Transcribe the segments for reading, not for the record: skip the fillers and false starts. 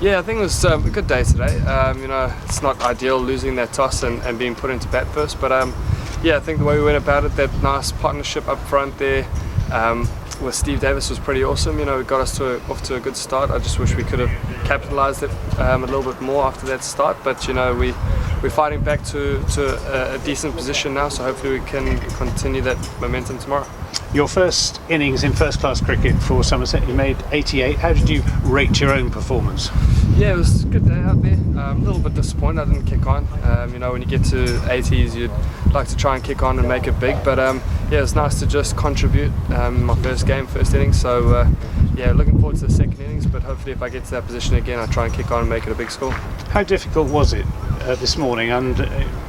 Yeah, I think it was a good day today. It's not ideal losing that toss and being put into bat first, but yeah, I think the way we went about it, that nice partnership up front there with Steve Davis was pretty awesome. It got us off to a good start. I just wish we could have capitalised it a little bit more after that start, but we're fighting back to a decent position now, so hopefully we can continue that momentum tomorrow. Your first innings in first-class cricket for Somerset, you made 88. How did you rate your own performance? Yeah, it was a good day out there. A little bit disappointed I didn't kick on. When you get to 80s, you'd like to try and kick on and make it big. But yeah, it's nice to just contribute my first innings. So yeah, looking forward to the second innings. But hopefully, if I get to that position again, I try and kick on and make it a big score. How difficult was it this morning, and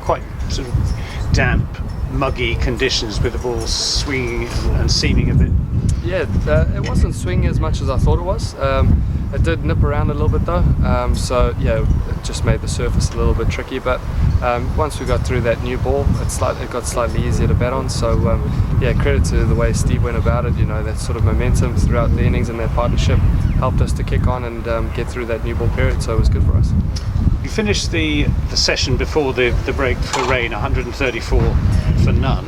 quite sort of damp, muggy conditions with the ball swinging and seaming a bit? Yeah, it wasn't swinging as much as I thought it was. It did nip around a little bit though, so yeah, it just made the surface a little bit tricky, but once we got through that new ball, it got slightly easier to bat on, so yeah, credit to the way Steve went about it. That sort of momentum throughout the innings and that partnership helped us to kick on and get through that new ball period, so it was good for us. You finished the session before the break for rain, 134 for none,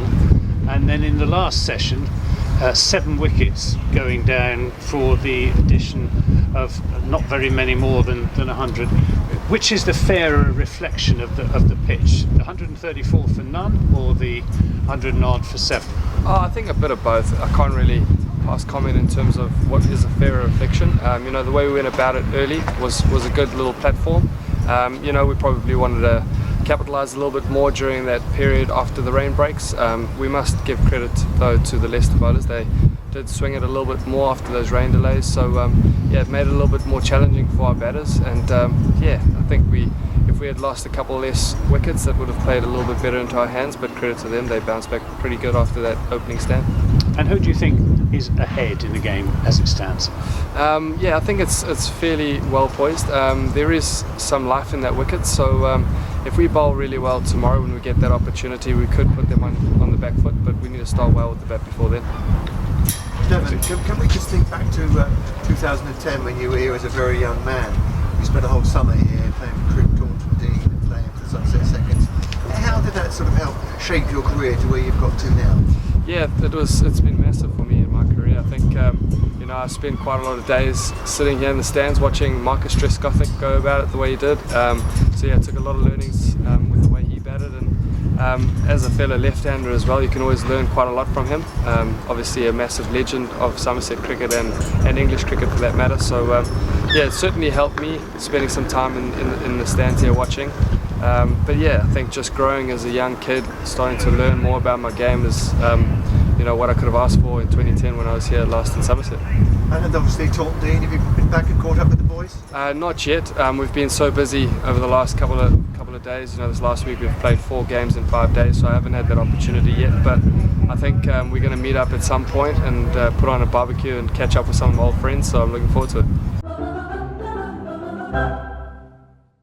and then in the last session 7 wickets going down for the addition of not very many more than 100. Which is the fairer reflection of the pitch, the 134 for none or the 100 and odd for 7? I think a bit of both. I can't really pass comment in terms of what is a fairer reflection. The way we went about it early was a good little platform. We probably wanted to capitalise a little bit more during that period after the rain breaks. We must give credit though to the Leicester bowlers. They did swing it a little bit more after those rain delays, so yeah, it made it a little bit more challenging for our batters, and yeah, I think if we had lost a couple less wickets, that would have played a little bit better into our hands, but credit to them, they bounced back pretty good after that opening stand. And who do you think is ahead in the game as it stands? Yeah, I think it's fairly well poised. There is some life in that wicket, so if we bowl really well tomorrow when we get that opportunity, we could put them on the back foot, but we need to start well with the bat before then. Devon, can we just think back to 2010 when you were here as a very young man? You spent a whole summer here playing for Taunton Dean and playing for Somerset Seconds. How did that sort of help shape your career to where you've got to now? Yeah, it's been massive for me in my career. I think I spent quite a lot of days sitting here in the stands watching Marcus Trescothick go about it the way he did. So yeah, I took a lot of learnings with the way he batted, and as a fellow left-hander as well, you can always learn quite a lot from him. Obviously a massive legend of Somerset cricket and English cricket for that matter. So yeah, it certainly helped me spending some time in the stands here watching. But yeah, I think just growing as a young kid, starting to learn more about my game is what I could have asked for in 2010 when I was here last in Somerset. And obviously Taunton Dean, have you been back and caught up with the boys? Not yet. We've been so busy over the last couple of days. This last week we've played 4 games in 5 days, so I haven't had that opportunity yet. But I think we're going to meet up at some point and put on a barbecue and catch up with some of my old friends. So I'm looking forward to it.